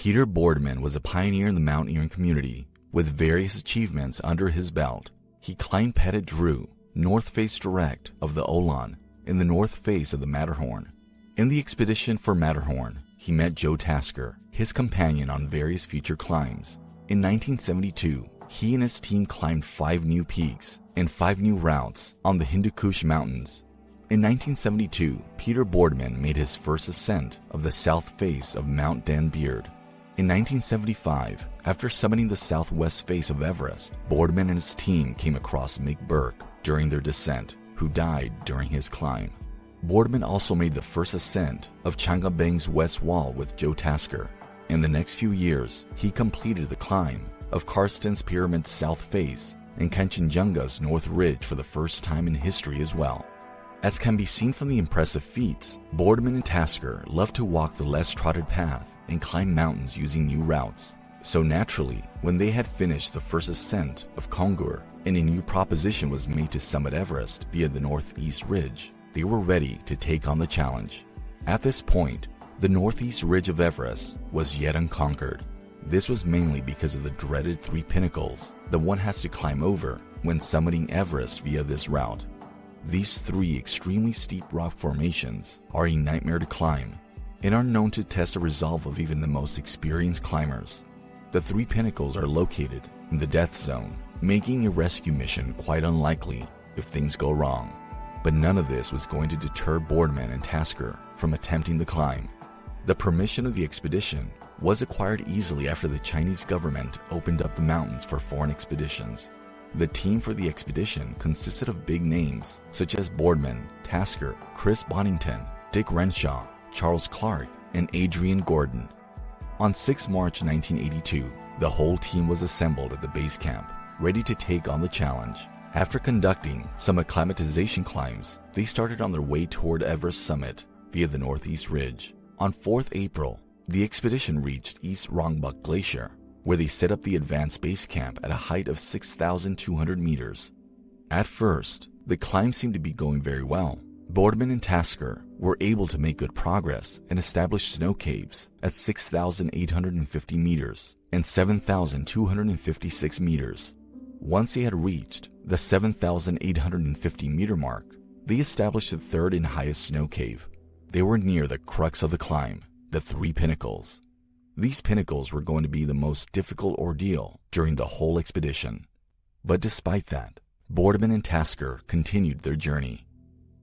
Peter Boardman was a pioneer in the mountaineering community. With various achievements under his belt, he climbed Petit Dru, north face direct of the Olan, in the north face of the Matterhorn. In the expedition for Matterhorn, he met Joe Tasker, his companion on various future climbs. In 1972, he and his team climbed 5 new peaks and 5 new routes on the Hindu Kush Mountains. In 1972, Peter Boardman made his first ascent of the south face of Mount Dan Beard. In 1975, after summiting the southwest face of Everest, Boardman and his team came across Mick Burke during their descent, who died during his climb. Boardman also made the first ascent of Changabeng's west wall with Joe Tasker. In the next few years, he completed the climb of Karsten's Pyramid's south face and Kanchenjunga's north ridge for the first time in history as well. As can be seen from the impressive feats, Boardman and Tasker loved to walk the less trotted path and climb mountains using new routes. So naturally, when they had finished the first ascent of Kongur and a new proposition was made to summit Everest via the northeast ridge, they were ready to take on the challenge. At this point, the northeast ridge of Everest was yet unconquered. This was mainly because of the dreaded 3 pinnacles that one has to climb over when summiting Everest via this route. These 3 extremely steep rock formations are a nightmare to climb and are known to test the resolve of even the most experienced climbers. The 3 pinnacles are located in the death zone, making a rescue mission quite unlikely if things go wrong. But none of this was going to deter Boardman and Tasker from attempting the climb. The permission of the expedition was acquired easily after the Chinese government opened up the mountains for foreign expeditions. The team for the expedition consisted of big names such as Boardman, Tasker, Chris Bonington, Dick Renshaw, Charles Clark, and Adrian Gordon. On 6 March 1982, the whole team was assembled at the base camp, ready to take on the challenge. After conducting some acclimatization climbs, they started on their way toward Everest summit via the northeast ridge. On 4th April, the expedition reached East Rongbuk Glacier, where they set up the advanced base camp at a height of 6,200 meters. At first, the climb seemed to be going very well. Boardman and Tasker were able to make good progress and establish snow caves at 6,850 meters and 7,256 meters. Once they had reached the 7,850 meter mark, they established the 3rd and highest snow cave. They were near the crux of the climb, the 3 pinnacles. These pinnacles were going to be the most difficult ordeal during the whole expedition. But despite that, Boardman and Tasker continued their journey.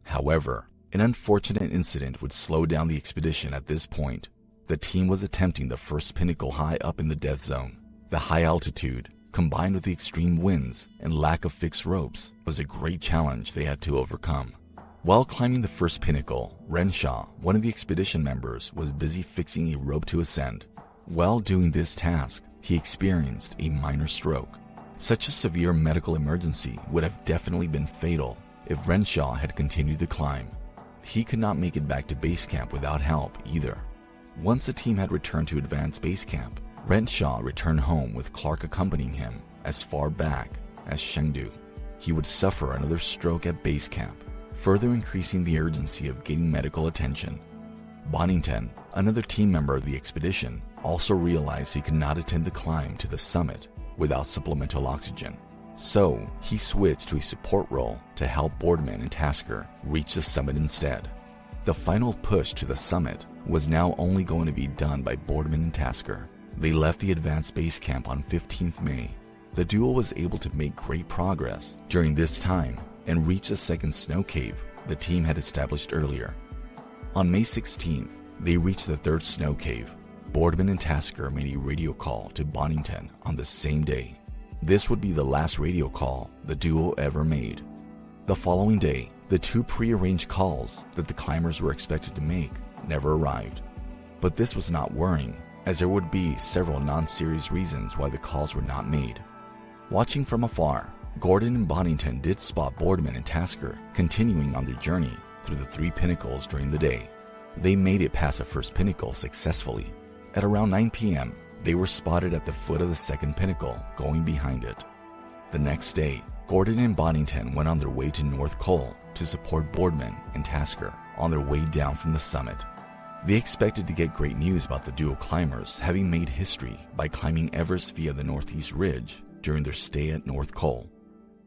However, an unfortunate incident would slow down the expedition at this point. The team was attempting the first pinnacle high up in the death zone. The high altitude, combined with the extreme winds and lack of fixed ropes, was a great challenge they had to overcome. While climbing the first pinnacle, Renshaw, one of the expedition members, was busy fixing a rope to ascend. While doing this task, he experienced a minor stroke. Such a severe medical emergency would have definitely been fatal if Renshaw had continued the climb. He could not make it back to base camp without help either. Once the team had returned to advanced base camp, Renshaw returned home with Clark accompanying him as far back as Chengdu. He would suffer another stroke at base camp, further increasing the urgency of getting medical attention. Bonington, another team member of the expedition, also realized he could not attend the climb to the summit without supplemental oxygen. So he switched to a support role to help Boardman and Tasker reach the summit instead. The final push to the summit was now only going to be done by Boardman and Tasker. They left the advanced base camp on 15th May. The duo was able to make great progress during this time and reach the second snow cave the team had established earlier. On May 16th, they reached the 3rd snow cave. Boardman and Tasker made a radio call to Bonington on the same day. This would be the last radio call the duo ever made. The following day, the 2 pre-arranged calls that the climbers were expected to make never arrived. But this was not worrying, as there would be several non-serious reasons why the calls were not made. Watching from afar, Gordon and Bonington did spot Boardman and Tasker continuing on their journey through the 3 pinnacles during the day. They made it past the first pinnacle successfully. At around 9 p.m., they were spotted at the foot of the second pinnacle, going behind it. The next day, Gordon and Bonington went on their way to North Col to support Boardman and Tasker on their way down from the summit. They expected to get great news about the duo climbers having made history by climbing Everest via the Northeast Ridge during their stay at North Col.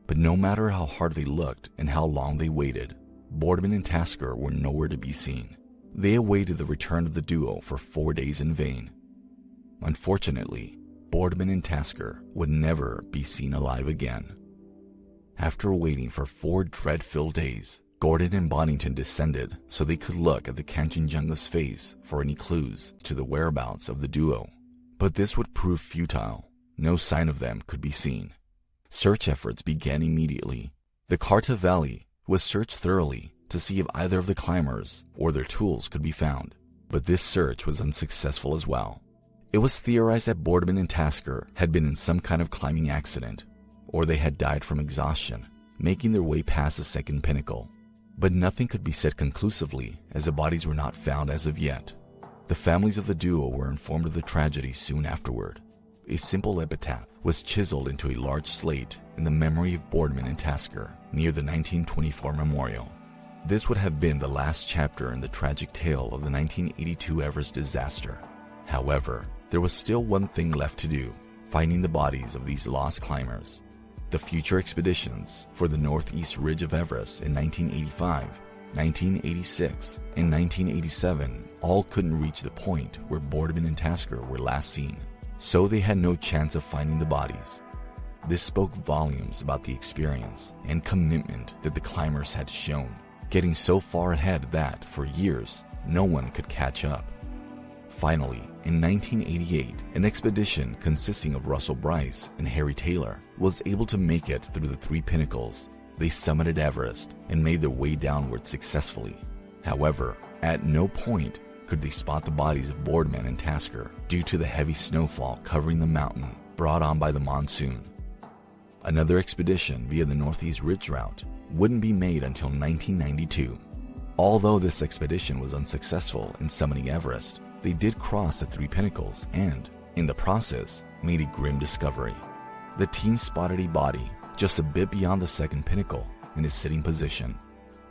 But no matter how hard they looked and how long they waited, Boardman and Tasker were nowhere to be seen. They awaited the return of the duo for 4 days in vain. Unfortunately, Boardman and Tasker would never be seen alive again. After waiting for 4 dread-filled days, Gordon and Boddington descended so they could look at the Kanchenjunga's face for any clues to the whereabouts of the duo. But this would prove futile. No sign of them could be seen. Search efforts began immediately. The Karta Valley was searched thoroughly to see if either of the climbers or their tools could be found. But this search was unsuccessful as well. It was theorized that Boardman and Tasker had been in some kind of climbing accident, or they had died from exhaustion, making their way past the second pinnacle. But nothing could be said conclusively, as the bodies were not found as of yet. The families of the duo were informed of the tragedy soon afterward. A simple epitaph was chiseled into a large slate in the memory of Boardman and Tasker near the 1924 memorial. This would have been the last chapter in the tragic tale of the 1982 Everest disaster. However, there was still one thing left to do: finding the bodies of these lost climbers. The future expeditions for the Northeast Ridge of Everest in 1985, 1986, and 1987 all couldn't reach the point where Boardman and Tasker were last seen, so they had no chance of finding the bodies. This spoke volumes about the experience and commitment that the climbers had shown, getting so far ahead that, for years, no one could catch up. Finally, in 1988, an expedition consisting of Russell Bryce and Harry Taylor was able to make it through the 3 pinnacles. They summited Everest and made their way downward successfully. However, at no point could they spot the bodies of Boardman and Tasker due to the heavy snowfall covering the mountain brought on by the monsoon. Another expedition via the Northeast Ridge route wouldn't be made until 1992. Although this expedition was unsuccessful in summiting Everest, they did cross the 3 pinnacles and, in the process, made a grim discovery. The team spotted a body just a bit beyond the second pinnacle in a sitting position.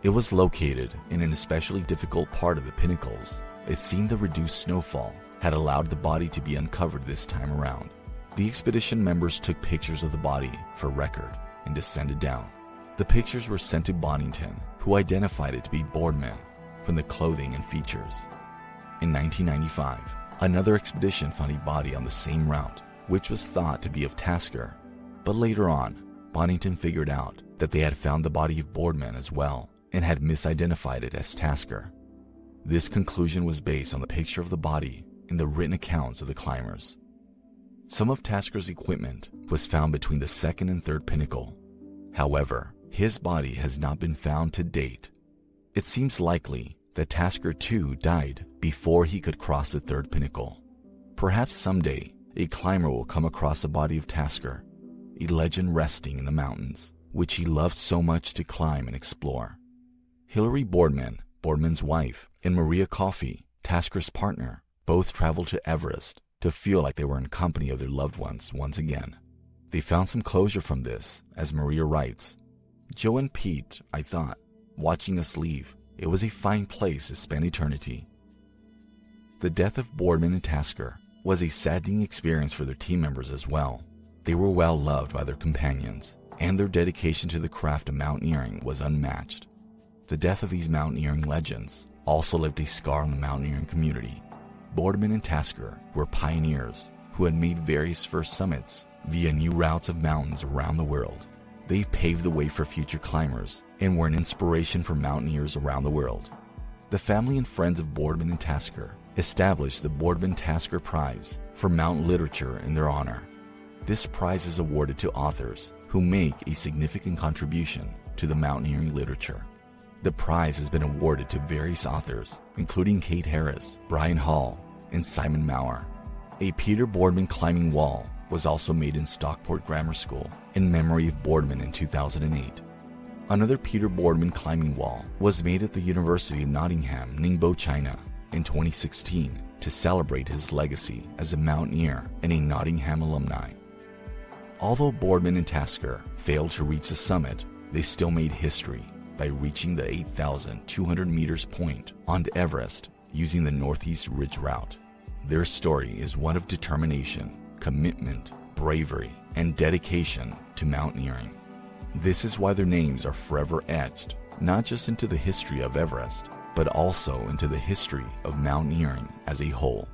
It was located in an especially difficult part of the pinnacles. It seemed the reduced snowfall had allowed the body to be uncovered this time around. The expedition members took pictures of the body for record and descended down. The pictures were sent to Boddington, who identified it to be Boardman from the clothing and features. In 1995, another expedition found a body on the same route, which was thought to be of Tasker. But later on, Boddington figured out that they had found the body of Boardman as well and had misidentified it as Tasker. This conclusion was based on the picture of the body in the written accounts of the climbers. Some of Tasker's equipment was found between the second and third pinnacle. However, his body has not been found to date. It seems likely that Tasker too died before he could cross the third pinnacle. Perhaps someday a climber will come across the body of Tasker, a legend resting in the mountains, which he loved so much to climb and explore. Hilary Boardman, Boardman's wife, and Maria Coffey, Tasker's partner, both traveled to Everest to feel like they were in company of their loved ones once again. They found some closure from this, as Maria writes, "Joe and Pete, I thought, watching us leave, it was a fine place to spend eternity." The death of Boardman and Tasker was a saddening experience for their team members as well. They were well loved by their companions, and their dedication to the craft of mountaineering was unmatched. The death of these mountaineering legends also left a scar on the mountaineering community. Boardman and Tasker were pioneers who had made various first summits via new routes of mountains around the world. They paved the way for future climbers and were an inspiration for mountaineers around the world. The family and friends of Boardman and Tasker established the Boardman Tasker Prize for mountain literature in their honor. This prize is awarded to authors who make a significant contribution to the mountaineering literature. The prize has been awarded to various authors, including Kate Harris, Brian Hall, and Simon Maurer. A Peter Boardman climbing wall was also made in Stockport Grammar School in memory of Boardman in 2008. Another Peter Boardman climbing wall was made at the University of Nottingham, Ningbo, China in 2016 to celebrate his legacy as a mountaineer and a Nottingham alumni. Although Boardman and Tasker failed to reach the summit, they still made history by reaching the 8,200 meters point on Everest using the Northeast Ridge route. Their story is one of determination, commitment, bravery, and dedication to mountaineering. This is why their names are forever etched, not just into the history of Everest, but also into the history of mountaineering as a whole.